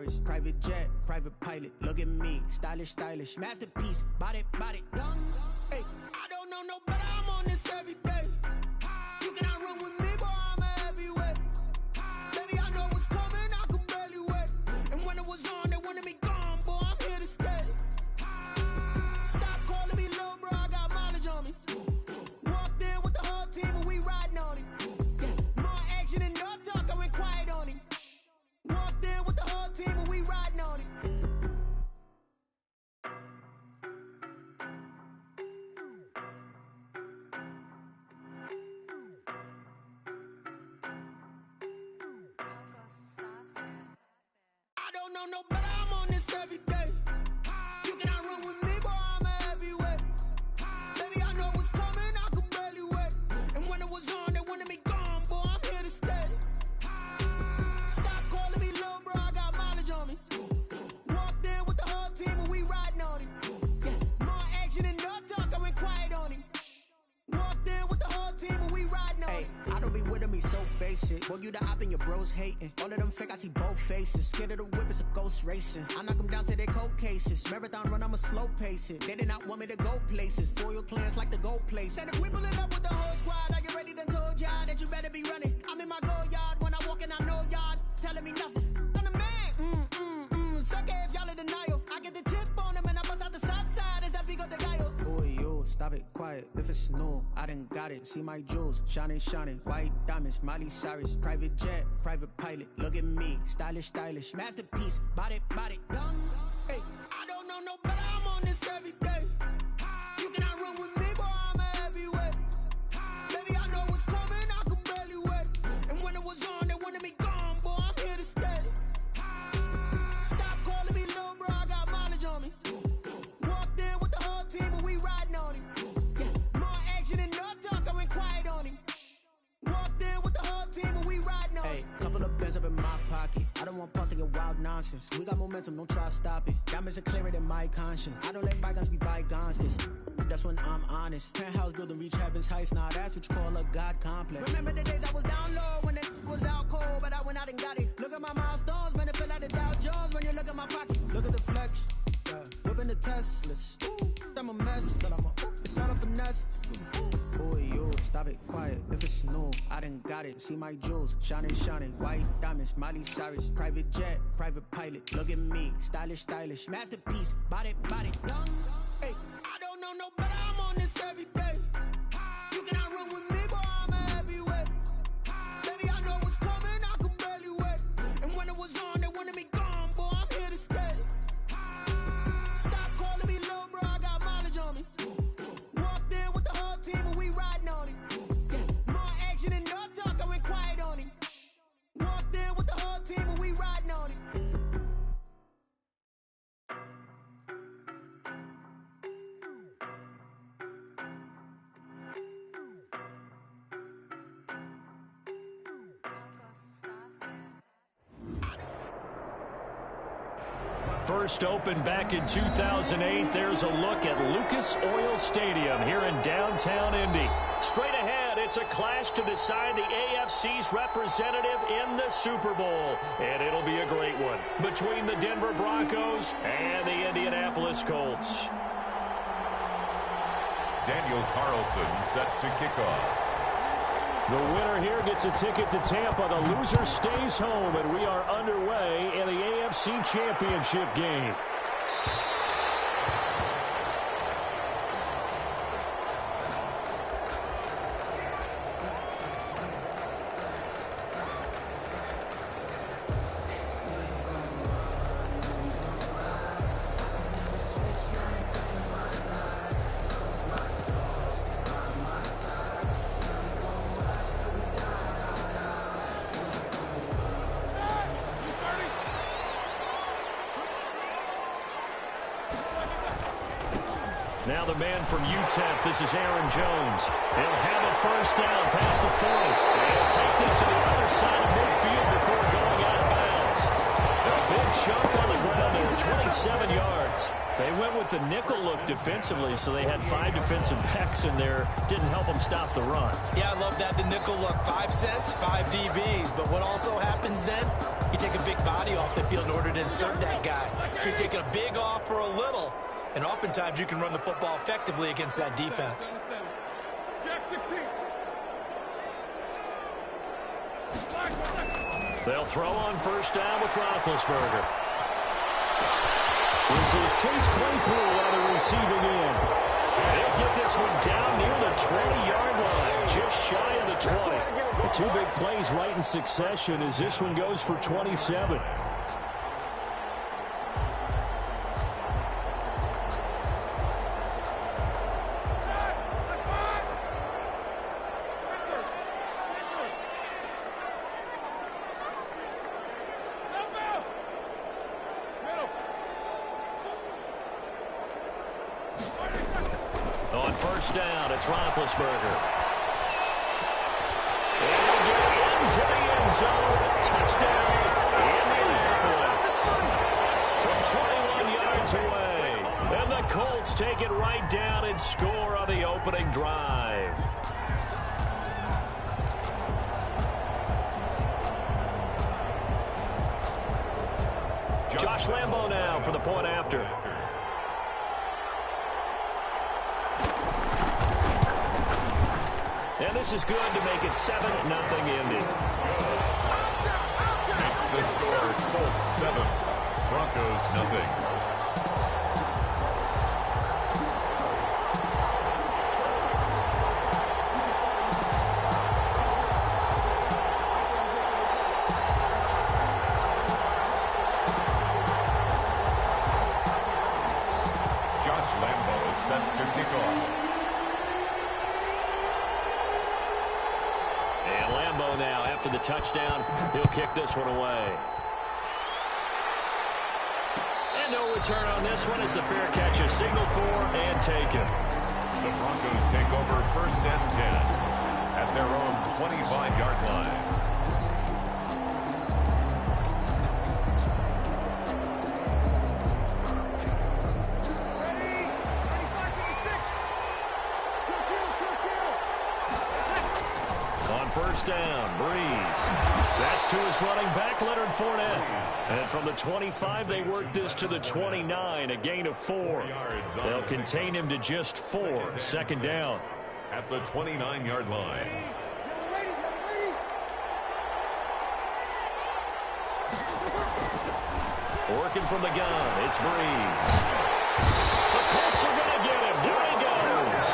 Cyrus. Private jet, private pilot, look at me. Stylish, stylish, masterpiece, body, young. Hey, I don't know no better, I'm on this every day. You cannot run with me, boy, I'm a heavyweight. Baby, I know what's coming, I could barely wait. And when it was on, they wanted me gone, boy, I'm here to stay. Stop calling me little bro, I got mileage on me. Walked in with the whole team and we riding on it. More action and no talk, I went quiet on it. Walked in with the whole team and we riding on it. I don't know no better, I'm on this every day. You cannot run with me, boy, I'm a heavyweight. Baby, I know what's coming, I could barely wait. And when it was on, they wanted me gone, boy, I'm here to stay. Stop calling me little bro, I got mileage on me. Walked in with the whole team and we riding on it. More action and no talk, I went quiet on it. Walked in with the whole team and we riding on it. I don't be with me so basic. Boy, you the op and your bros hating. All of them fake, I see both faces. Scared of the whip, it's a ghost racing. I knock them down to their cold cases. Marathon run, I'ma slow pace it. They did not want me to go places. Foil plans like the gold place. And if we pulling up with the whole squad, I get ready done told y'all that you better be running. I'm in my go yard. When I walk in, I know y'all telling me nothing. I'm the man. Suck it if y'all in denial. I get the chip on them and I bust out the south side. Is that big of the guy? Boy, yo, stop it, quiet. If it's new, I done got it. See my jewels, shining, white diamonds, Miley Cyrus. Private jet, private pilot, look at me. Stylish, stylish, masterpiece, body, young. Hey, I don't know no better, I'm on this every day. You cannot run with me, boy, I'm a heavyweight. Baby, I know what's coming, I could barely wait. And when it was on, they wanted me gone, boy, I'm here to stay. Stop calling me little bro, I got mileage on me. Walked in with the whole team and we riding on it. More action and no talk, I went quiet on it. Walked in with the whole team and we riding on it. Hey, couple of bands up in my pocket. I don't want pulse to get wild nonsense. We got momentum, don't try to stop it. Diamonds are clearer than my conscience. I don't let bygones be bygones. That's when I'm honest. Penthouse building, reach heaven's heights. Nah, that's what you call a God complex. Remember the days I was down low when it was out cold, but I went out and got it. Look at my milestones, man, it feel like the Dow Jones when you look at my pocket. Look at the flex, whipping the Teslas. I'm a mess, but it's all a finesse. Boy, yo, stop it, quiet. If it's new, I done got it. See my jewels, shining, white diamonds, Miley Cyrus. Private jet, private pilot, look at me. Stylish, masterpiece, body, young. Hey, I don't know no better, I'm on this every day. You cannot run with me, boy, I'm a heavyweight. Baby, I know what's coming, I could barely wait. And when it was on, they wanted me gone, boy, I'm here to stay. Stop calling me little bro, I got mileage on me. Walked in with the whole team and we riding on it. More action and no talk, I went quiet on it. Walked in with the whole team and we riding on it. First opened back in 2008, there's a look at Lucas Oil Stadium here in downtown Indy. Straight ahead, it's a clash to decide the AFC's representative in the Super Bowl. And it'll be a great one between the Denver Broncos and the Indianapolis Colts. Daniel Carlson set to kick off. The winner here gets a ticket to Tampa. The loser stays home, and we are underway in the AFC Championship game. Now the man from UTEP, this is Aaron Jones. He'll have it first down past the 40. He'll take this to the other side of midfield before going out of bounds. A big chunk on the ground there, 27 yards. They went with the nickel look defensively, so they had 5 defensive backs in there. Didn't help them stop the run. Yeah, I love that, the nickel look. 5 cents, 5 DBs. But what also happens then? You take a big body off the field in order to insert that guy. So you're taking a big off for a little. And oftentimes you can run the football effectively against that defense. They'll throw on first down with Roethlisberger. This is Chase Claypool on the receiving end. They'll get this one down near the 20-yard line, just shy of the 20. The 2 big plays right in succession as this one goes for 27. On first down, it's Roethlisberger. And he'll get into the end zone. Touchdown, Indianapolis. From 21 yards away. And the Colts take it right down and score on the opening drive. Josh Lambo now for the point after. And this is good to make it 7-0 Indy. Makes the score Colts 7, Broncos 0. Josh Lambo is set to kick off. And Lambo now, after the touchdown, he'll kick this one away. And no return on this one. It's a fair catch, a signal for and taken. The Broncos take over first and 10 at their own 25-yard line. First down, Breeze. That's to his running back, Leonard Fournette. And from the 25, they work this to the 29, a gain of 4. They'll contain him to just 4. Second down. At the 29-yard line. Working from the gun, it's Breeze. The Colts are going to get him. There he goes.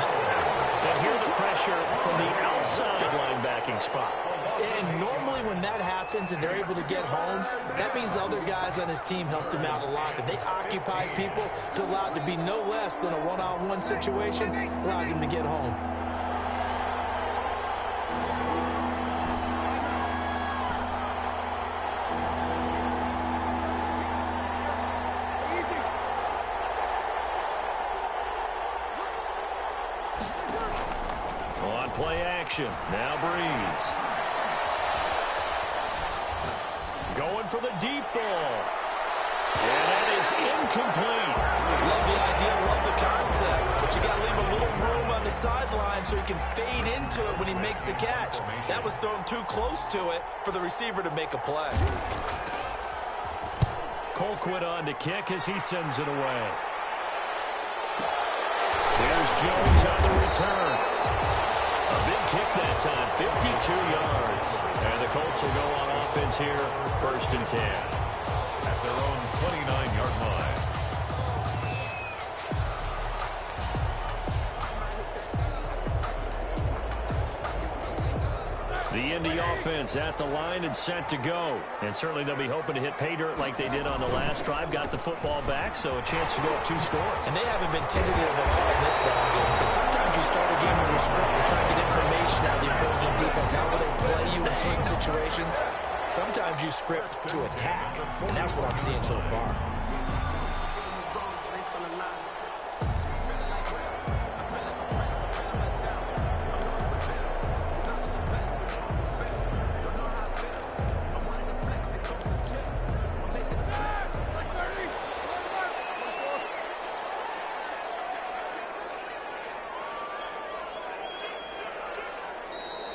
And here the pressure from the outside linebacking spot. And normally when that happens and they're able to get home, that means the other guys on his team helped him out a lot. That they occupied people to allow it to be no less than a one-on-one situation, allows him to get home. On play action, now Breeze. Going for the deep ball. And that is incomplete. Love the idea, love the concept, but you got to leave a little room on the sideline so he can fade into it when he makes the catch. That was thrown too close to it for the receiver to make a play. Colquitt on to kick as he sends it away. Here's Jones on the return. A big kick that time, 52 yards. And the Colts will go on offense here, first and 10. At their own 29-yard line. The Indy offense at the line and set to go. And certainly they'll be hoping to hit pay dirt like they did on the last drive. Got the football back, so a chance to go up 2 scores. And they haven't been tentative at all in this ball game, because sometimes you start a game with your script to try and get information out of the opposing defense. How will they play you in certain situations? Sometimes you script to attack, and that's what I'm seeing so far.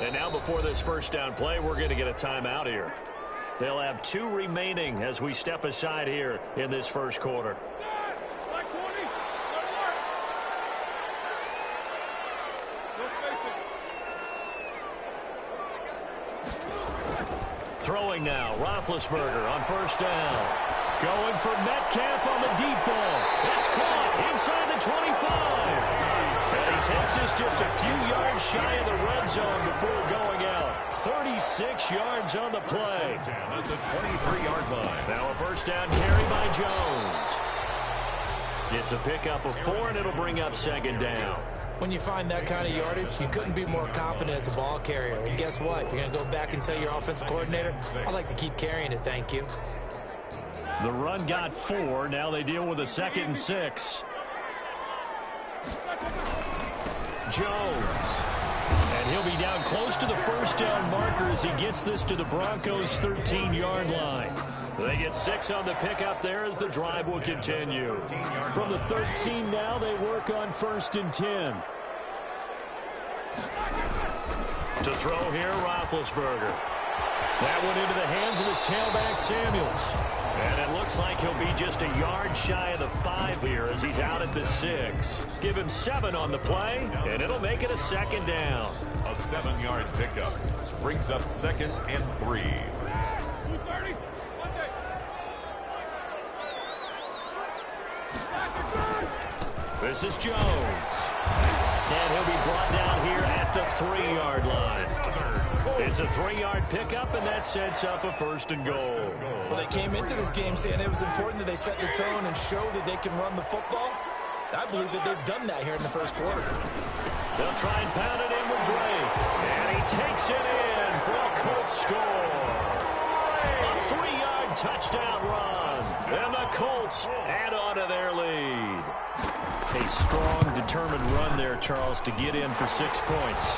And now before this first down play, we're going to get a timeout here. They'll have 2 remaining as we step aside here in this first quarter. Throwing now, Roethlisberger on first down. Going for Metcalf on the deep ball. It's caught inside the 25. And he takes this just a few yards shy of the red zone before going out. 36 yards on the play. At the 23-yard line. Now a first down carry by Jones. It's a pickup of 4, and it'll bring up second down. When you find that kind of yardage, you couldn't be more confident as a ball carrier. And guess what? You're going to go back and tell your offensive coordinator, I'd like to keep carrying it, thank you. The run got 4. Now they deal with a 2nd and 6. Jones. And he'll be down close to the first down marker as he gets this to the Broncos' 13-yard line. They get 6 on the pickup there as the drive will continue. From the 13 now, they work on 1st and 10. To throw here, Roethlisberger. That one into the hands of his tailback, Samuels. And it looks like he'll be just a yard shy of the 5 here as he's out at the 6. Give him 7 on the play, and it'll make it a 2nd down. A 7-yard pickup brings up 2nd and 3. This is Jones. And he'll be brought down here at the 3-yard line. It's a 3-yard pickup, and that sets up a 1st and goal. Well, they came into this game saying it was important that they set the tone and show that they can run the football. I believe that they've done that here in the first quarter. They'll try and pound it in with Drake. And he takes it in for a Colts score. A 3-yard touchdown run. And the Colts add on to their lead. A strong, determined run there, Charles, to get in for 6 points.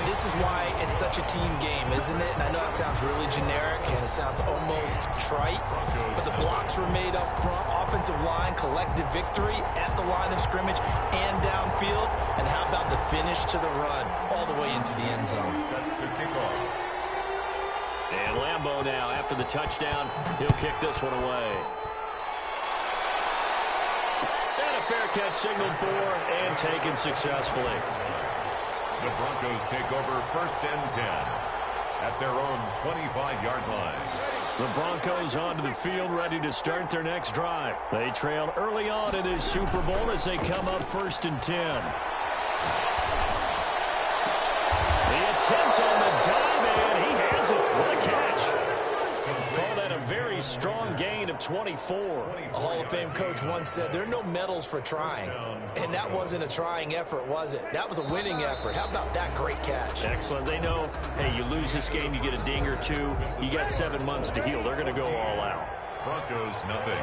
This is why it's such a team game, isn't it? And I know it sounds really generic and it sounds almost trite, but the blocks were made up front, offensive line, collective victory at the line of scrimmage and downfield. And how about the finish to the run all the way into the end zone? Set to kick off. And Lambeau now, after the touchdown, he'll kick this one away. Fair catch signaled for and taken successfully. The Broncos take over 1st and 10 at their own 25-yard line. The Broncos onto the field ready to start their next drive. They trailed early on in this Super Bowl as they come up 1st and 10. The attempt on the dive, and he has it. What a catch. Call that a very strong gain of 24. A Hall of Fame coach once said there are no medals for trying. And that wasn't a trying effort, was it? That was a winning effort. How about that great catch? Excellent. They know, hey, you lose this game, you get a ding or 2. You got 7 months to heal. They're going to go all out. Broncos nothing.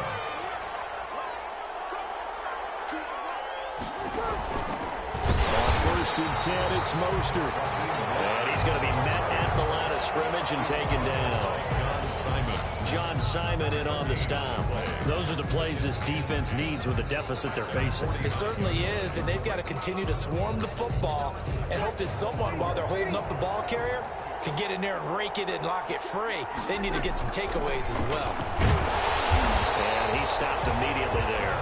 On 1st and 10, it's Mostert. And he's going to be met at the line of scrimmage and taken down. John Simon in on the stop. Those are the plays this defense needs with the deficit they're facing. It certainly is, and they've got to continue to swarm the football and hope that someone, while they're holding up the ball carrier, can get in there and rake it and lock it free. They need to get some takeaways as well. And he stopped immediately there.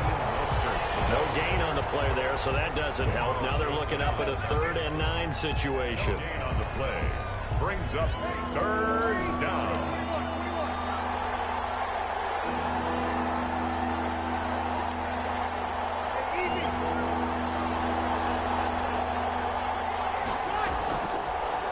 No gain on the play there, so that doesn't help. Now they're looking up at a 3rd and 9 situation. Gain on the play brings up 3rd down.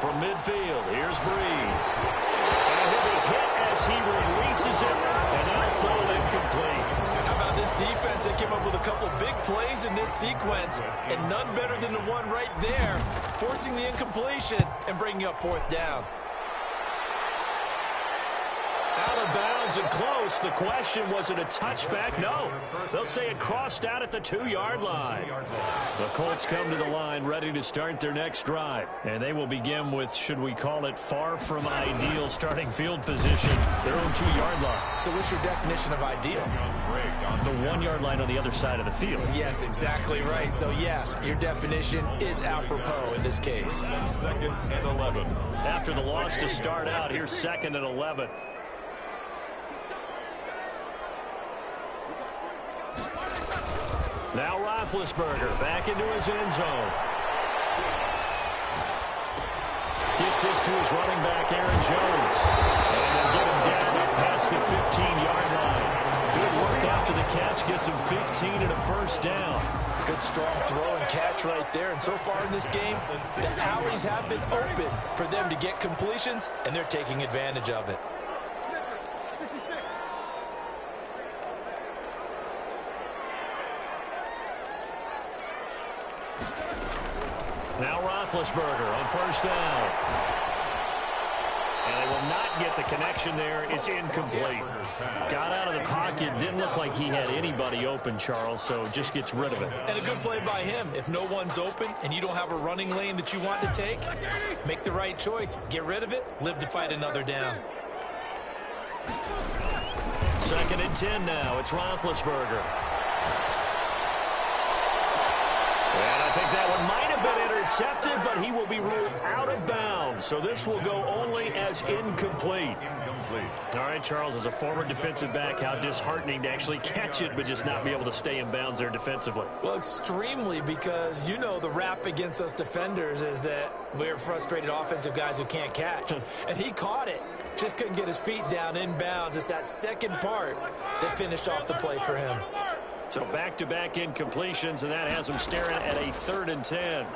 From midfield, here's Breeze. And he'll be hit as he releases it, and now thrown incomplete. How about this defense? They came up with a couple big plays in this sequence, and none better than the one right there, forcing the incompletion and bringing up 4th down. Out of bounds and close. The question, was it a touchback? No. They'll say it crossed out at the 2-yard line. The Colts come to the line ready to start their next drive. And they will begin with, should we call it, far from ideal starting field position, their own 2-yard line. So what's your definition of ideal? The 1-yard line on the other side of the field. Yes, exactly right. So, yes, your definition is apropos in this case. Second and 11. After the loss to start out, here's second and 11. Now Roethlisberger back into his end zone. Gets this to his running back, Aaron Jones. And they'll get him down up past the 15-yard line. Good work after the catch. Gets him 15 and a first down. Good strong throw and catch right there. And so far in this game, the alleys have been open for them to get completions, and they're taking advantage of it. Now Roethlisberger on first down. And they will not get the connection there. It's incomplete. Got out of the pocket. Didn't look like he had anybody open, Charles, so just gets rid of it. And a good play by him. If no one's open and you don't have a running lane that you want to take, make the right choice. Get rid of it. Live to fight another down. Second and 10 now. It's Roethlisberger. And I think that one might have been intercepted, but he will be ruled out of bounds. So this will go only as incomplete. All right, Charles, as a former defensive back, how disheartening to actually catch it, but just not be able to stay in bounds there defensively. Well, extremely, because you know the rap against us defenders is that we're frustrated offensive guys who can't catch. And he caught it. Just couldn't get his feet down in bounds. It's that second part that finished off the play for him. So back-to-back incompletions, and that has him staring at a 3rd and 10.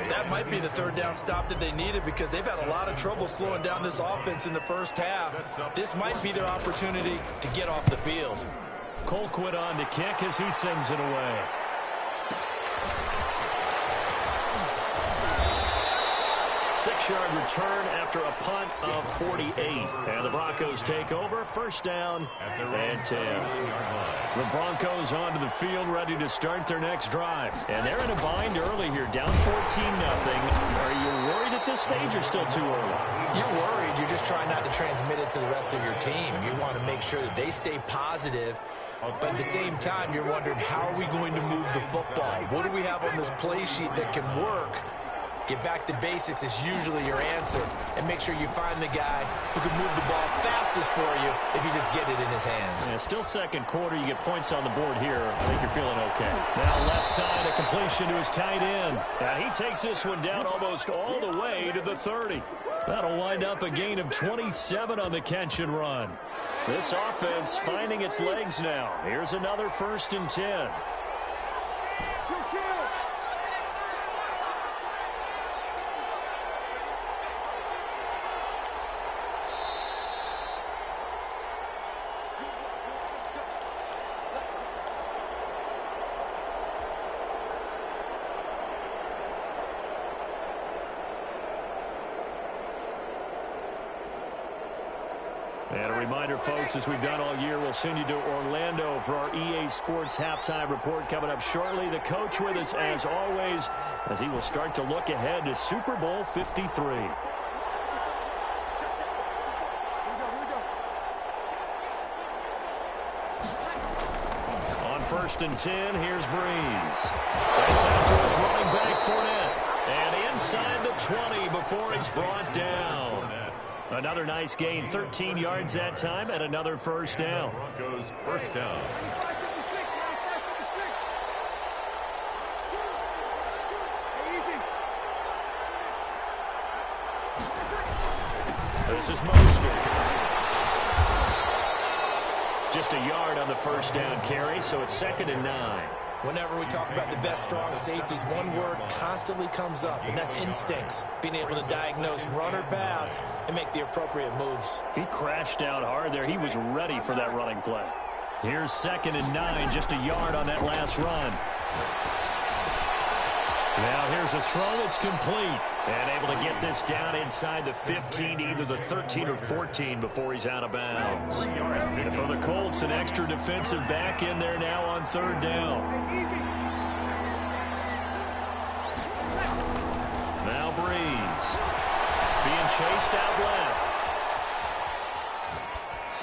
That might be the 3rd down stop that they needed, because they've had a lot of trouble slowing down this offense in the first half. This might be their opportunity to get off the field. Colquitt on to kick as he sends it away. Six-yard return after a punt of 48. And the Broncos take over. First down and 10. The Broncos onto the field, ready to start their next drive. And they're in a bind early here, down 14-0. Are you worried at this stage or still too early? You're worried. You're just trying not to transmit it to the rest of your team. You want to make sure that they stay positive. But at the same time, you're wondering, how are we going to move the football? What do we have on this play sheet that can work? Get back to basics is usually your answer. And make sure you find the guy who can move the ball fastest for you if you just get it in his hands. Yeah, still second quarter. You get points on the board here. I think you're feeling okay. Now left side, a completion to his tight end. Now he takes this one down almost all the way to the 30. That'll wind up a gain of 27 on the catch and run. This offense finding its legs now. Here's another 1st and 10. And a reminder, folks, as we've done all year, we'll send you to Orlando for our EA Sports Halftime Report coming up shortly. The coach with us, as always, as he will start to look ahead to Super Bowl 53. On 1st and 10, here's Breeze. That's out to his running back, Fournette. And inside the 20 before he's brought down. Another nice gain, 13 yards that time, and another first down. Broncos first down. This is Mostert. Just a yard on the first down carry, so it's 2nd and 9. Whenever we talk about the best strong safeties, one word constantly comes up, and that's instincts. Being able to diagnose run or pass and make the appropriate moves. He crashed down hard there. He was ready for that running play. Here's 2nd and 9, just a yard on that last run. Now here's a throw that's complete. And able to get this down inside the 15, either the 13 or 14 before he's out of bounds. And for the Colts, an extra defensive back in there now on third down. Now Breeze. Being chased out left.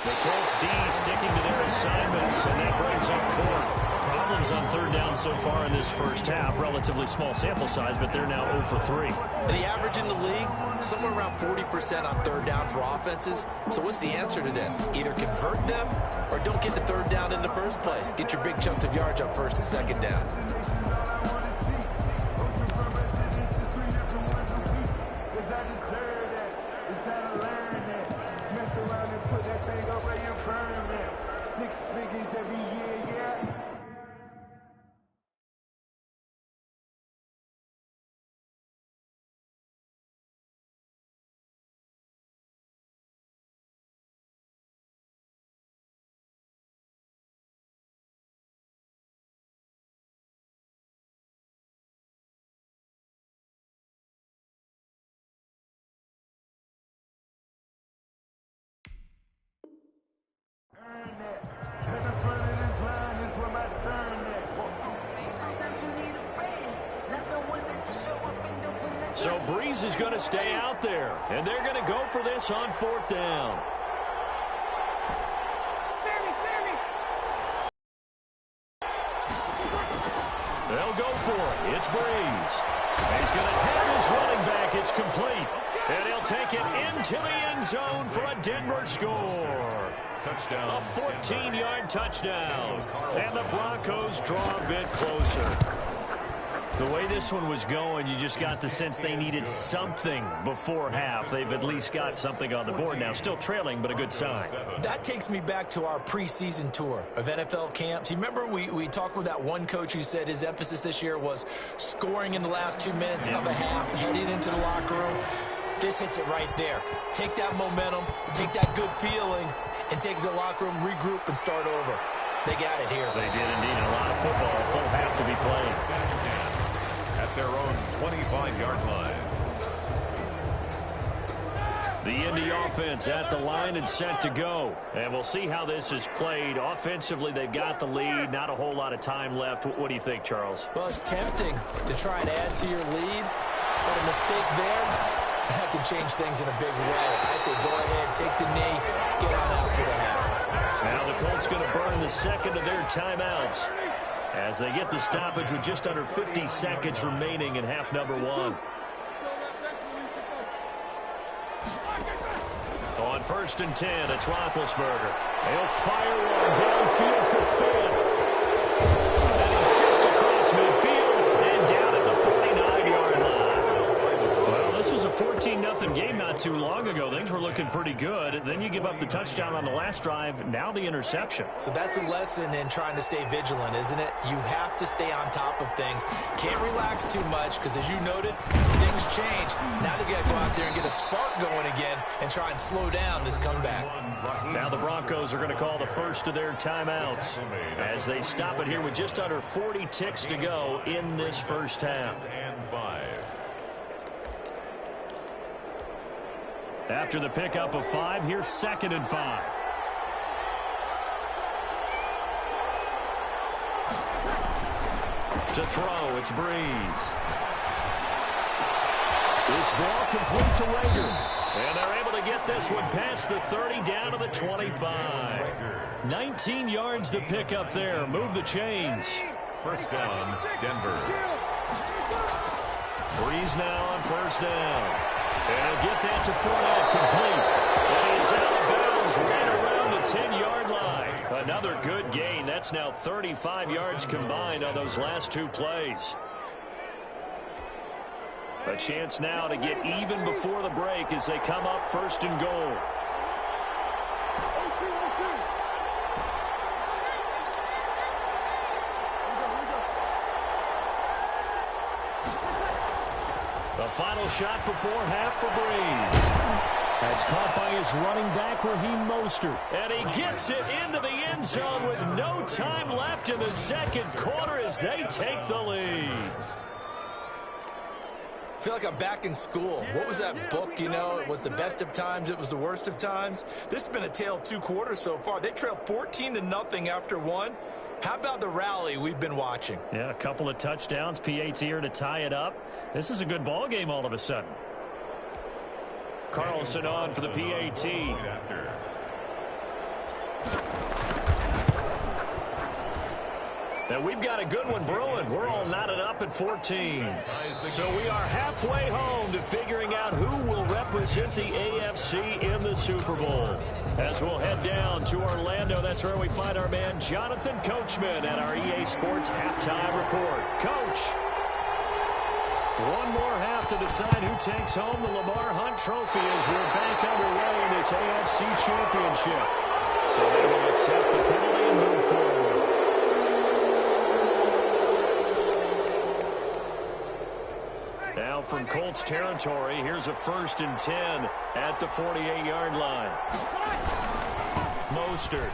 The Colts D sticking to their assignments, and that brings up fourth. Problems on third down so far in this first half. Relatively small sample size, but they're now 0 for 3. The average in the league, somewhere around 40% on third down for offenses. So what's the answer to this? Either convert them or don't get to third down in the first place. Get your big chunks of yards on first and second down. So Breeze is going to stay out there, and they're going to go for this on fourth down. They'll go for it. It's Breeze. He's going to have his running back. It's complete. And he'll take it into the end zone for a Denver score. Touchdown. A 14-yard touchdown. And the Broncos draw a bit closer. The way this one was going, you just got the sense they needed something before half. They've at least got something on the board now. Still trailing, but a good sign. That takes me back to our preseason tour of NFL camps. You remember we talked with that one coach who said his emphasis this year was scoring in the last 2 minutes of a half, heading into the locker room. This hits it right there. Take that momentum, take that good feeling, and take it to the locker room, regroup, and start over. They got it here. They did indeed. A lot of football, a full half to be played. At their own 25-yard line. The Indy offense at the line and set to go. And we'll see how this is played. Offensively, they've got the lead. Not a whole lot of time left. What do you think, Charles? Well, it's tempting to try and add to your lead, but a mistake there, that could change things in a big way. I say go ahead, take the knee, get on out for the half. Now the Colts going to burn the second of their timeouts as they get the stoppage with just under 50 seconds remaining in half number one. On 1st and 10, it's Roethlisberger. He'll fire one downfield for Finn. And he's just across midfield and down at the 49-yard line. Well, this was a 14-0 game not too long ago. Things were looking pretty good. Then you give up the touchdown on the last drive. Now the interception. So that's a lesson in trying to stay vigilant, isn't it? You have to stay on top of things. Can't relax too much because, as you noted, things change. Now they got to go out there and get a spark going again and try and slow down this comeback. Now the Broncos are going to call the first of their timeouts as they stop it here with just under 40 ticks to go in this first half. After the pickup of 5, here's 2nd and 5. To throw, it's Breeze. This ball complete to Rager. And they're able to get this one past the 30 down to the 25. 19 yards to pick up there. Move the chains. First down, Denver. Breeze now on first down. And he'll get that to Fournette complete. And he's out of bounds right around the 10-yard line. Another good gain. That's now 35 yards combined on those last 2 plays. A chance now to get even before the break as they come up 1st and goal. The final shot before half for Breeze. That's caught by his running back, Raheem Mostert. And he gets it into the end zone with no time left in the second quarter as they take the lead. I feel like I'm back in school. What was that book, you know? It was the best of times, it was the worst of times. This has been a tale of 2 quarters so far. They trailed 14-0 after 1. How about the rally we've been watching? Yeah, a couple of touchdowns, PAT here to tie it up. This is a good ball game all of a sudden. Carlson on for the PAT. And we've got a good one brewing. We're all knotted up at 14. So we are halfway home to figuring out who will represent the AFC in the Super Bowl. As we'll head down to Orlando, that's where we find our man Jonathan Coachman at our EA Sports Halftime Report. Coach, one more half to decide who takes home the Lamar Hunt Trophy as we're back underway in this AFC Championship. So they will accept the penalty and move forward. Now from Colts territory, here's a 1st and 10 at the 48-yard line. Mostert.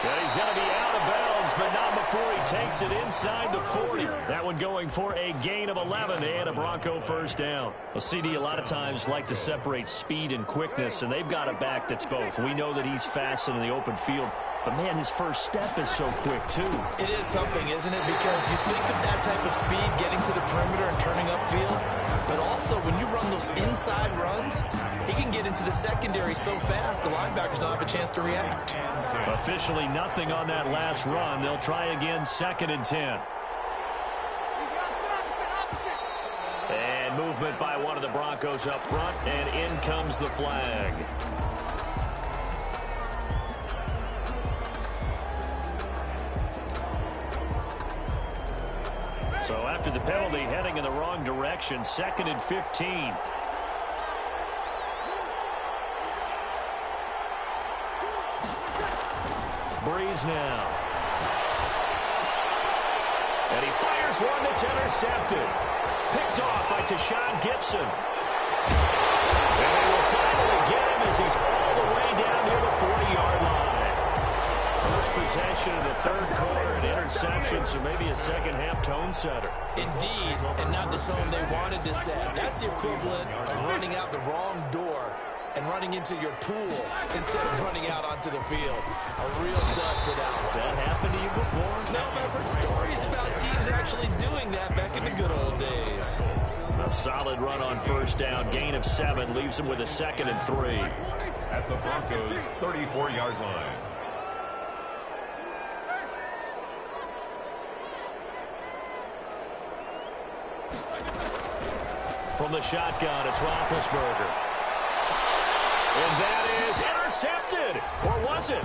Yeah, he's going to be out of bounds, but not before he takes it inside the 40. That one going for a gain of 11 and a Bronco first down. Well, CD a lot of times like to separate speed and quickness, and they've got a back that's both. We know that he's fast in the open field, but, man, his first step is so quick, too. It is something, isn't it? Because you think of that type of speed getting to the perimeter and turning upfield, but also when you run those inside runs, he can get into the secondary so fast the linebackers don't have a chance to react. Officially nothing on that last run. They'll try again, 2nd and 10. And movement by one of the Broncos up front, and in comes the flag. So after the penalty, heading in the wrong direction, 2nd and 15. Breeze now. And he fires one that's intercepted. Picked off by Tashawn Gibson. And they will finally get him as he's all the way down near the 40-yard line. First possession of the 3rd quarter, an interception, so maybe a second-half tone setter. Indeed, and not the tone they wanted to set. That's the equivalent of running out the wrong door and running into your pool instead of running out onto the field. A real dud for that one. Has that happened to you before? No, but I've heard stories about teams actually doing that back in the good old days. A solid run on 1st down. Gain of 7 leaves him with a 2nd and 3. At the Broncos' 34-yard line. From the shotgun, it's Roethlisberger. And that is intercepted. Or was it?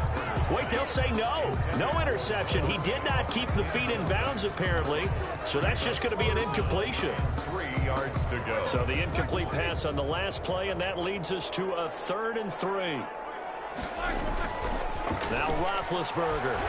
Wait, they'll say no. No interception. He did not keep the feet in bounds, apparently. So that's just going to be an incompletion. 3 yards to go. So the incomplete pass on the last play, and that leads us to a 3rd and 3. Now Roethlisberger.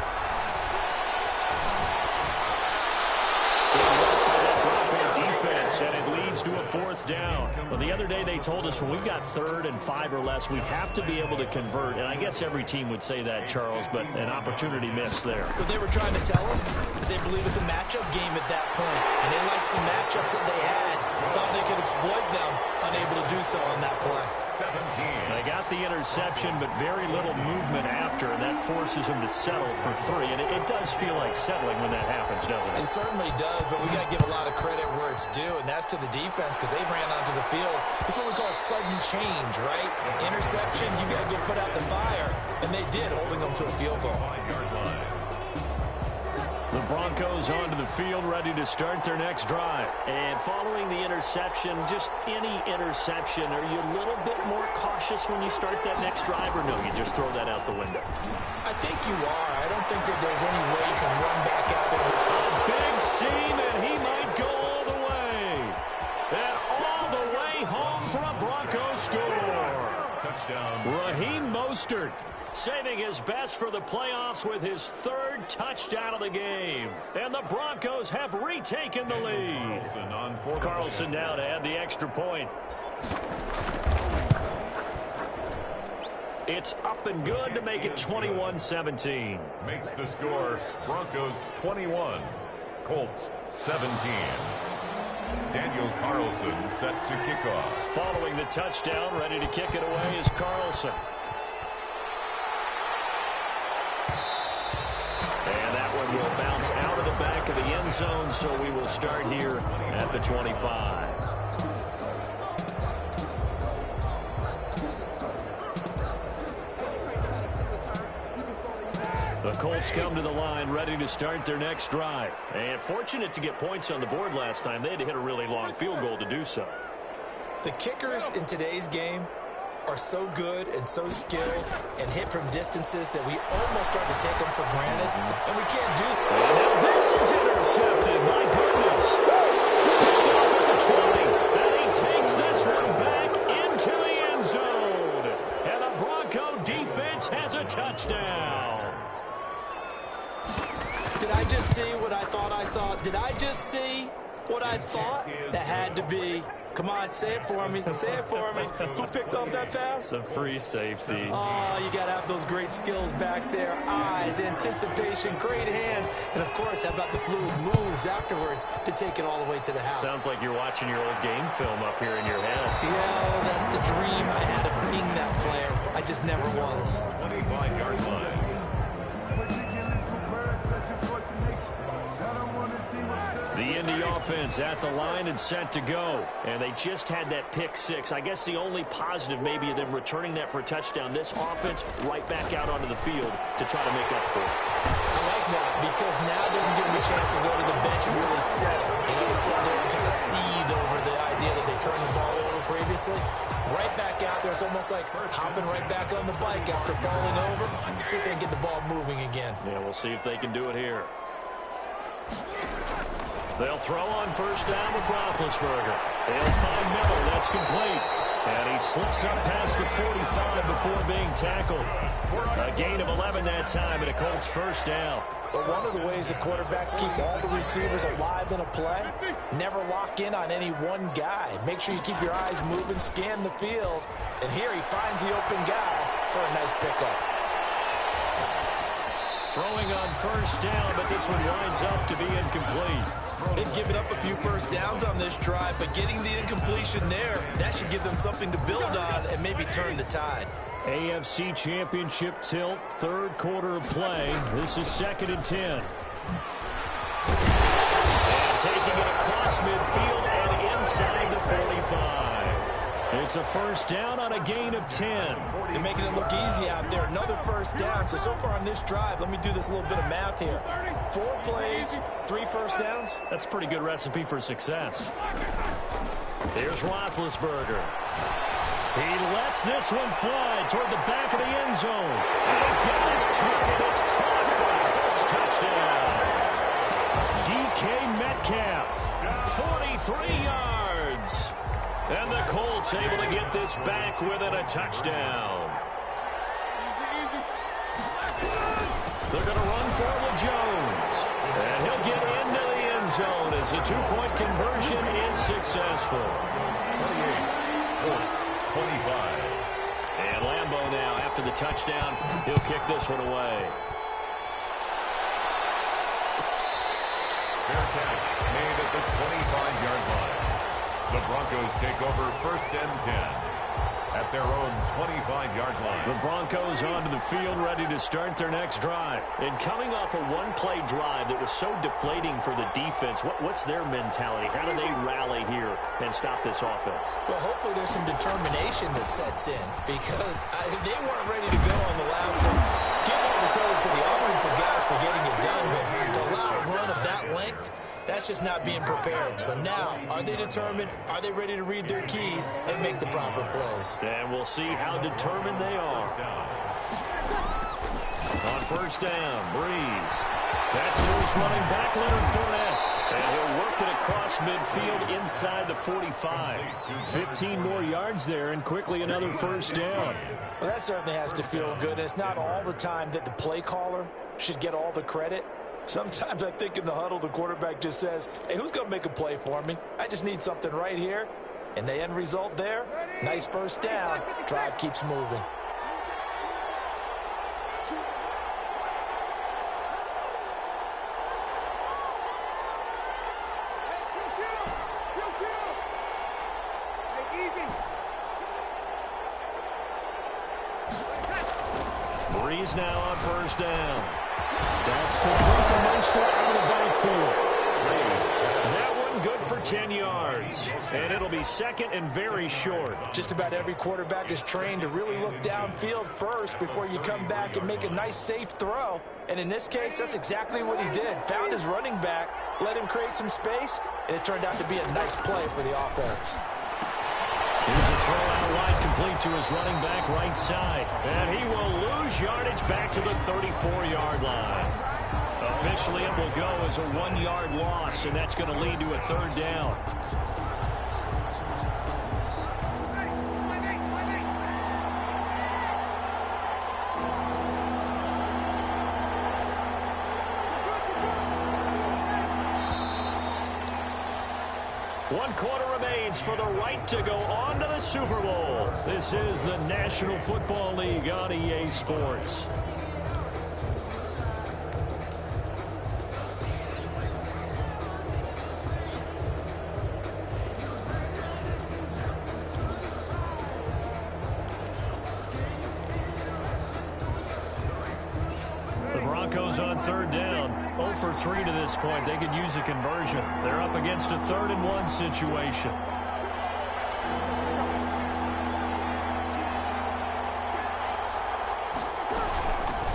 Defense, and it leads to a 4th down. Well, the other day they told us when we've got 3rd and 5 or less, we have to be able to convert. And I guess every team would say that, Charles, but an opportunity missed there. What they were trying to tell us is they believe it's a matchup game at that point. And they liked some matchups that they had. Thought they could exploit them, unable to do so on that play. 17. They got the interception, but very little movement after, and that forces him to settle for 3. And it does feel like settling when that happens, doesn't it? It certainly does, but we got to give a lot of credit where it's due, and that's to the defense because they ran onto the field. This is what we call sudden change, right? Interception, you got to go put out the fire, and they did, holding them to a field goal. 5-yard line. The Broncos onto the field, ready to start their next drive. And following the interception, just any interception, are you a little bit more cautious when you start that next drive, or no, you just throw that out the window? I think you are. I don't think that there's any way you can run back out there. A big seam, and he might go all the way. And all the way home for a Broncos score. Touchdown. Raheem Mostert saving his best for the playoffs with his third touchdown of the game. And the Broncos have retaken the lead. Carlson now to add the extra point. It's up and good to make it 21-17. Makes the score Broncos 21, Colts 17. Daniel Carlson set to kick off. Following the touchdown, ready to kick it away is Carlson. And that one will bounce out of the back of the end zone, so we will start here at the 25. The Colts come to the line ready to start their next drive. And fortunate to get points on the board last time. They had to hit a really long field goal to do so. The kickers in today's game are so good and so skilled and hit from distances that we almost start to take them for granted, and we can't do that. And now this is intercepted. My goodness. Picked off at the 20. And he takes this one back into the end zone. And the Bronco defense has a touchdown. Did I just see what I thought I saw? Did I just see what I thought? That had to be. Come on, say it for me. Say it for me. Who picked off that pass? The free safety. Oh, you got to have those great skills back there. Eyes, anticipation, great hands. And, of course, how about the fluid moves afterwards to take it all the way to the house? Sounds like you're watching your old game film up here in your head. Yeah, that's the dream I had of being that player. I just never was. 25-yard line. The Indy offense at the line and set to go. And they just had that pick six. I guess the only positive maybe of them returning that for a touchdown. This offense right back out onto the field to try to make up for it. I like that because now it doesn't give them a chance to go to the bench and really settle. You know, sit there and kind of seethe over the idea that they turned the ball over previously. Right back out there. It's almost like hopping right back on the bike after falling over. See if they can get the ball moving again. Yeah, we'll see if they can do it here. They'll throw on first down with Roethlisberger. They'll find Miller. That's complete. And he slips up past the 45 before being tackled. A gain of 11 that time, and a Colts first down. But one of the ways the quarterbacks keep all the receivers alive in a play, never lock in on any one guy. Make sure you keep your eyes moving, scan the field. And here he finds the open guy for a nice pickup. Throwing on first down, but this one winds up to be incomplete. They've given up a few first downs on this drive, but getting the incompletion there, that should give them something to build on and maybe turn the tide. AFC Championship tilt, third quarter of play. This is 2nd and 10. And taking it across midfield and inside the 45. It's a first down on a gain of 10. They're making it look easy out there. Another first down. So far on this drive, let me do this little bit of math here. 4 plays, 3 first downs. That's a pretty good recipe for success. Here's Roethlisberger. He lets this one fly toward the back of the end zone. And he's got his target. It's caught for a Colts touchdown. DK Metcalf, 43 yards. And the Colts able to get this back within a touchdown. They're going to run for with Jones. And he'll get into the end zone as the 2-point conversion is successful. 28, Colts 25. And Lambeau now, after the touchdown, he'll kick this one away. Fair catch made at the 25-yard line. The Broncos take over 1st and 10 at their own 25-yard line. The Broncos onto the field ready to start their next drive. And coming off a one-play drive that was so deflating for the defense, what's their mentality? How do they rally here and stop this offense? Well, hopefully there's some determination that sets in because they weren't ready to go on the last one. Give all the credit to the offensive guys for getting it done, but to allow a run of that length, that's just not being prepared. So now, are they determined? Are they ready to read their keys and make the proper plays? And we'll see how determined they are. On first down, Breeze. That's to his running back, Leonard Fournette. And he'll work it across midfield inside the 45. 15 more yards there and quickly another first down. Well, that certainly has to feel good. It's not all the time that the play caller should get all the credit. Sometimes I think in the huddle, the quarterback just says, hey, who's going to make a play for me? I just need something right here. And the end result there, nice first down. Drive keeps moving. Breeze now on first down. That's complete to Mostert out of the backfield. That one good for 10 yards. And it'll be second and very short. Just about every quarterback is trained to really look downfield first before you come back and make a nice, safe throw. And in this case, that's exactly what he did. Found his running back, let him create some space, and it turned out to be a nice play for the offense. Here's a throw out wide, complete to his running back right side. And he will lose yardage back to the 34-yard line. Officially, it will go as a 1-yard loss, and that's going to lead to a third down. One quarter remains for the right to go on to the Super Bowl. This is the National Football League on EA Sports. The Broncos on third down. 0 for 3 to this point. They could use a conversion. They're up against a 3rd-and-1 situation.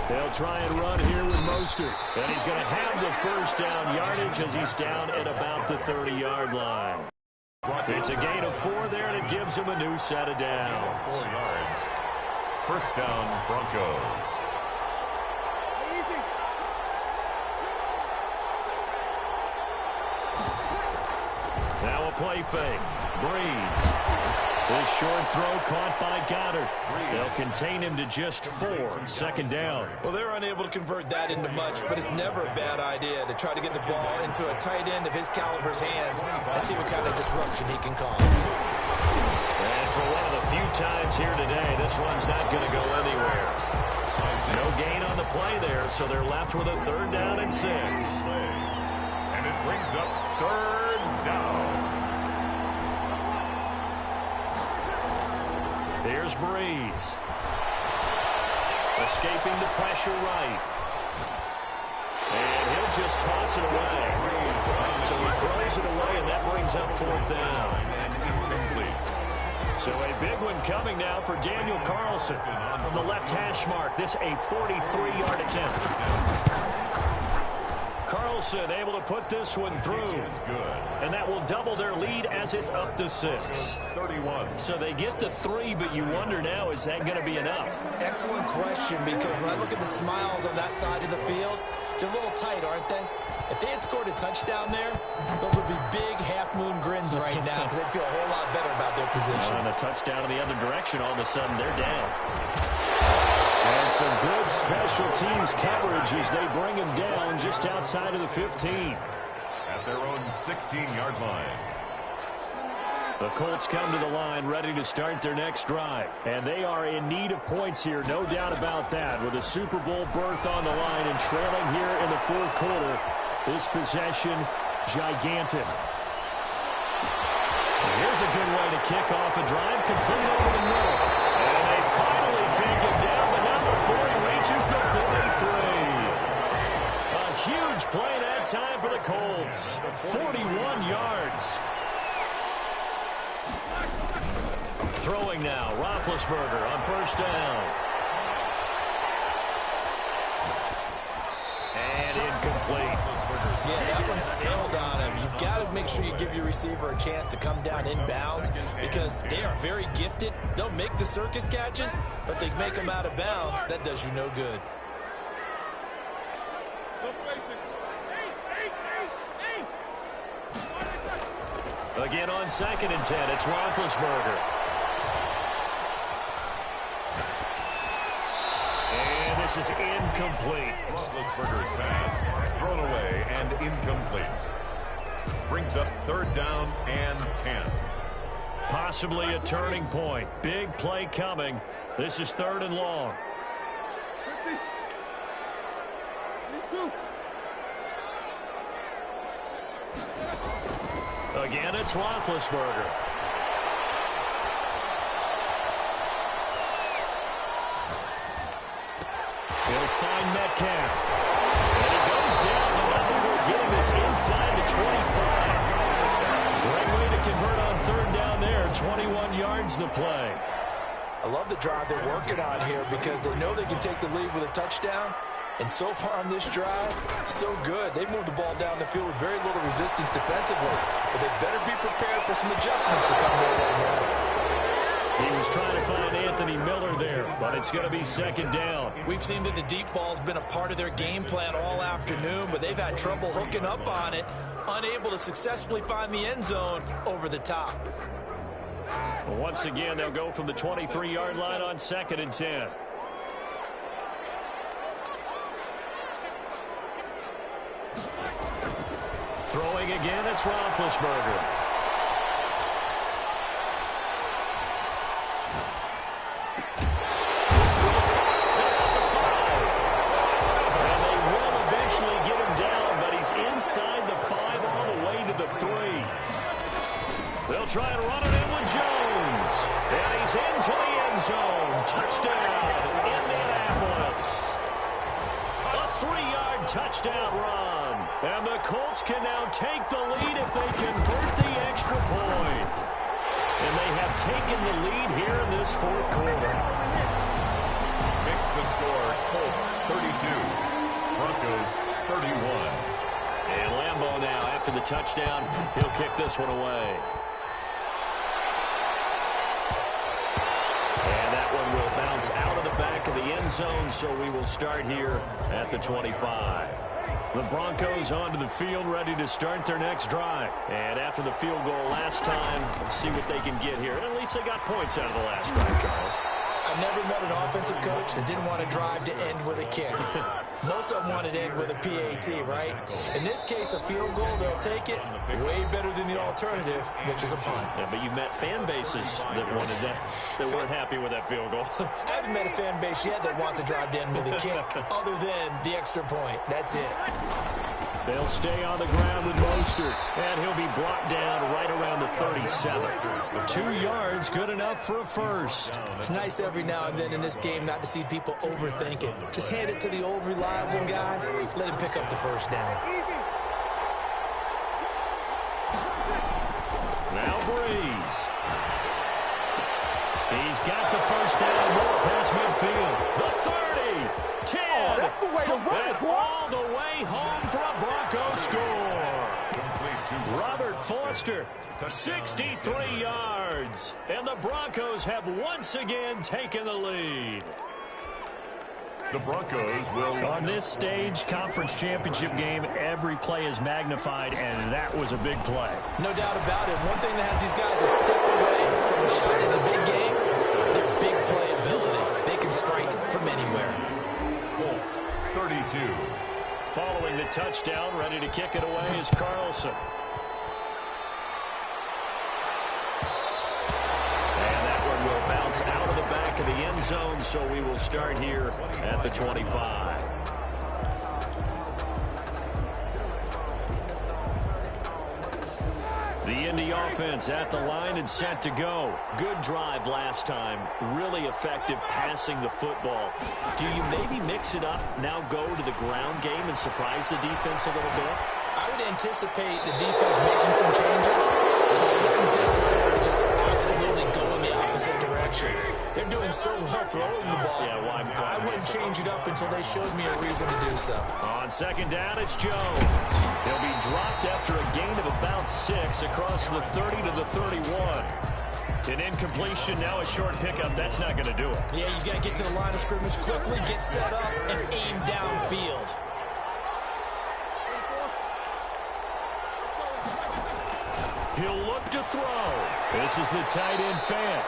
They'll try and run here with Mostert. And he's going to have the first down yardage as he's down at about the 30-yard line. It's a gain of 4 there, and it gives him a new set of downs. 4 yards. First down, Broncos. Now a play fake. Breeze. This short throw caught by Goddard. They'll contain him to just 4. Second down. Well, they're unable to convert that into much, but it's never a bad idea to try to get the ball into a tight end of his caliber's hands and see what kind of disruption he can cause. And for one of the few times here today, this one's not going to go anywhere. No gain on the play there, so they're left with a 3rd down and 6. And it brings up 3rd down. Here's Breeze. Escaping the pressure right. And he'll just toss it away. So he throws it away, and that brings up 4th down. So a big one coming now for Daniel Carlson from the left hash mark. This a 43-yard attempt. Carlson able to put this one through. And that will double their lead as it's up to 6. 31. So they get the 3, but you wonder now, is that going to be enough? Excellent question, because when I look at the smiles on that side of the field, they're a little tight, aren't they? If they had scored a touchdown there, those would be big half-moon grins right now because they'd feel a whole lot better about their position. And a touchdown in the other direction, all of a sudden they're down. And some good special teams coverage as they bring him down just outside of the 15. At their own 16-yard line. The Colts come to the line ready to start their next drive. And they are in need of points here, no doubt about that. With a Super Bowl berth on the line and trailing here in the 4th quarter. This possession, gigantic. And here's a good way to kick off a drive, complete over the middle. And they finally take it down. The number 4 reaches the 43. A huge play that time for the Colts. 41 yards. Throwing now, Roethlisberger on first down. And incomplete. Yeah, that one sailed on him. You've got to make sure you give your receiver a chance to come down inbounds because they are very gifted. They'll make the circus catches, but they make them out of bounds. That does you no good. Again on 2nd and 10, it's Roethlisberger. And this is incomplete. Roethlisberger's pass thrown away and incomplete. Brings up 3rd down and 10. Possibly a turning point. Big play coming. This is 3rd and long. Again, it's Roethlisberger. He'll find Metcalf. And he goes down before getting this inside the 25. Great way to convert on 3rd down there. 21 yards the play. I love the drive they're working on here because they know they can take the lead with a touchdown. And so far on this drive, so good. They moved the ball down the field with very little resistance defensively. But they better be prepared for some adjustments to come their way now. He was trying to find Anthony Miller there, but it's going to be 2nd down. We've seen that the deep ball's been a part of their game plan all afternoon, but they've had trouble hooking up on it, unable to successfully find the end zone over the top. Once again, they'll go from the 23-yard line on 2nd and 10. Throwing again, it's Roethlisberger. He's throwing at the 5. And they will eventually get him down, but he's inside the 5 all the way to the 3. They'll try and run it in with Jones. And he's into the end zone. Touchdown, Indianapolis. A 3-yard touchdown run. And the Colts can now take the lead if they convert the extra point. And they have taken the lead here in this 4th quarter. Makes the score Colts 32, Broncos 31. And Lambeau now, after the touchdown, he'll kick this one away. And that one will bounce out of the back of the end zone, so we will start here at the 25. The Broncos onto the field, ready to start their next drive. And after the field goal last time, we'll see what they can get here. And at least they got points out of the last drive, Charles. I've never met an offensive coach that didn't want a drive to end with a kick. Most of them wanted to end with a PAT, right? In this case, a field goal, they'll take it way better than the alternative, which is a punt. Yeah, but you've met fan bases that wanted that, that weren't happy with that field goal. I haven't met a fan base yet that wants a drive to end with a kick, other than the extra point. That's it. They'll stay on the ground with Mostert, and he'll be brought down right around the 37. 2 yards, good enough for a first. It's nice every now and then in this game not to see people overthink it. Just hand it to the old reliable guy, let him pick up the first down. Now Breeze. He's got the first down, more past midfield. The 30, 10, that's the way to run it, and all the way home for a Bronco score. Robert Foster, 63 yards. And the Broncos have once again taken the lead. The Broncos will... On this stage, conference championship game, every play is magnified, and that was a big play. No doubt about it. One thing that has these guys a step away from a shot in the big game, their big play ability. They can strike from anywhere. Colts 32. Following the touchdown, ready to kick it away is Carlson. And that one will bounce out of the back of the end zone, so we will start here at the 25. The Indy offense at the line and set to go. Good drive last time. Really effective passing the football. Do you maybe mix it up, now go to the ground game and surprise the defense a little bit? I would anticipate the defense making some changes, but I wouldn't necessarily just absolutely go in the opposite direction. They're doing so well throwing the ball. Yeah, why I wouldn't change it up until they showed me a reason to do so. On second down, it's Jones. He'll be dropped after a gain of about 6 across the 30 to the 31. An incompletion, now a short pickup. That's not going to do it. Yeah, you got to get to the line of scrimmage quickly, get set up, and aim downfield. He'll look to throw. This is the tight end fan.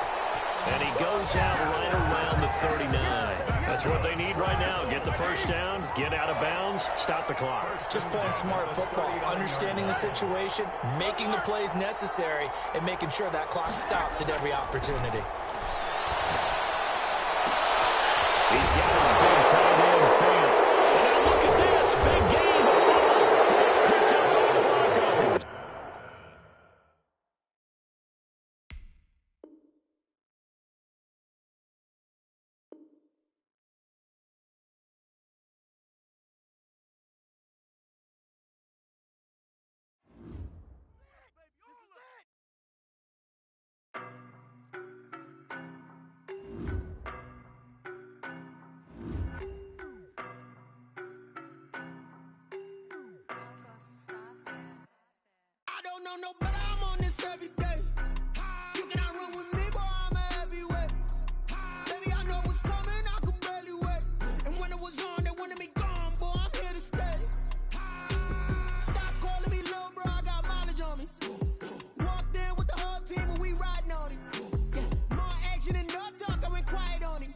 And he goes out right around the 39. That's what they need right now. Get the first down, get out of bounds, stop the clock. Just playing smart football, understanding the situation, making the plays necessary, and making sure that clock stops at every opportunity. He's got his big tight end fan. And now look at this. Big game. It's picked up by the Broncos. I don't know no better, I'm on this every day. You cannot run with me, boy, I'm a heavyweight. Baby, I know what's coming, I could barely wait. And when it was on, they wanted me gone, boy, I'm here to stay. Stop calling me little bro, I got mileage on me. Walked in with the whole team and we riding on him. Yeah, more action and no talk, I went quiet on him.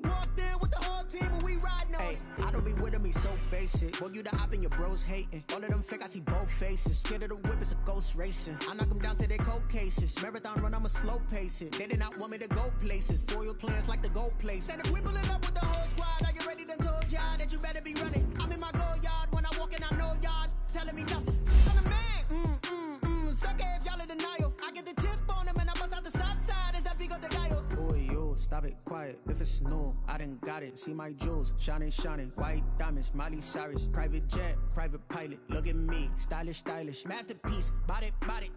Walked in with the whole team and we riding on him. I don't be with me so basic. Boy, you the op and your bros hating. All of them fake, I see both faces. Scared of the whip, it's a ghost racing. I knock them down to their cold cases. Marathon run, I'ma slow pace it. They did not want me to go places. Foil plans like the go place. And if we pulling up with the whole squad, are you ready? Done told y'all that you better be running. I'm in my go yard when I walk in, I know y'all telling me nothing. I'm the man, sucker if y'all in denial. I get the chip on him and I bust out the south side. Is that Vigo the guy? Boy, you stop it, quiet. If it's new, I done got it. See my jewels, shining, shining. White diamonds, Miley Cyrus. Private jet, private pilot. Look at me, stylish, stylish. Masterpiece, body,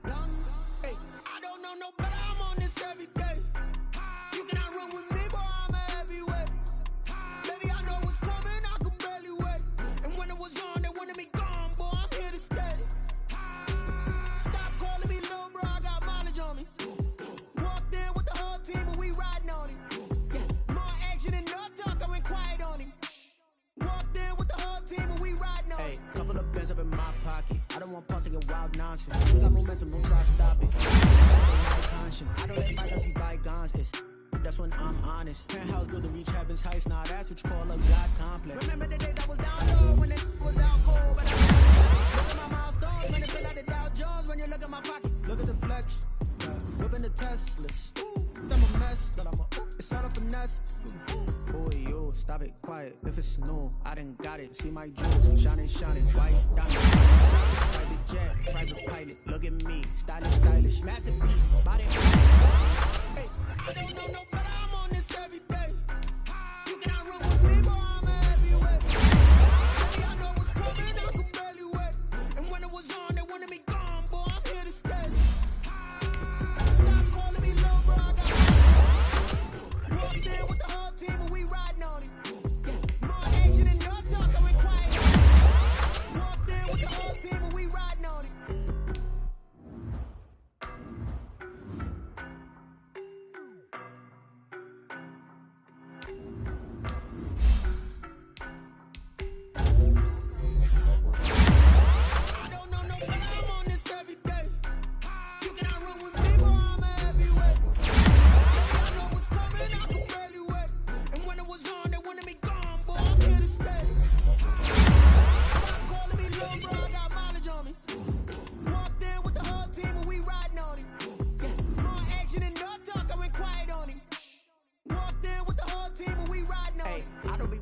done. Hey, I don't know no better, I'm on this every day. You cannot run with me, boy, I'm a heavyweight. Baby, I know what's coming, I could barely wait. And when it was on, they wanted me gone, boy, I'm here to stay. Stop calling me little bro, I got mileage on me. Walked in with the whole team and we riding on him. Yeah, more action and no talk, I went quiet on him. Walked in with the whole team and we riding on him. Hey, couple of bands up in my pocket. I don't want pause to get wild nonsense. We got momentum, don't try to stop it. I don't let bygones be bygones. That's when I'm honest. Penthouse built to reach heaven's heights. Nah, that's what you call a God complex. Remember the days I was down low when it was out cold. But look at my milestones when it feel like the Dow Jones. When you look at my pocket, Look at the flex. Whipping the Teslas. I'm a mess, but it's all a finesse. Boy, you stop it, quiet. If it's new, I done got it. See my jewels, shining, shining. White diamonds, private jet, private pilot. Look at me, stylish, stylish. Masterpiece, body. hey, I don't know no better, I'm on this every day. You cannot run with me, boy, I'm a heavyweight. Baby, I know what's coming, I could barely wait. And when it was on, they wanted me gone, boy, I'm here to stay. Stop calling me little bro, I got walked in with the whole team and we riding on him. Yeah, more action and no talk, I went quiet. Walked in with the whole team and we riding on him. I don't know no better, I'm on this every day. You cannot run with me, boy, I'm a heavyweight. Baby, I know what's coming, I could barely wait. And when it was on, they wanted me gone, boy, I'm here to stay. Stop calling me little bro, I got mileage on me. Walked in with the whole team and we riding on him. Yeah, more action and no talk, I went quiet on him. Walked in with the whole team and we riding on him. I don't be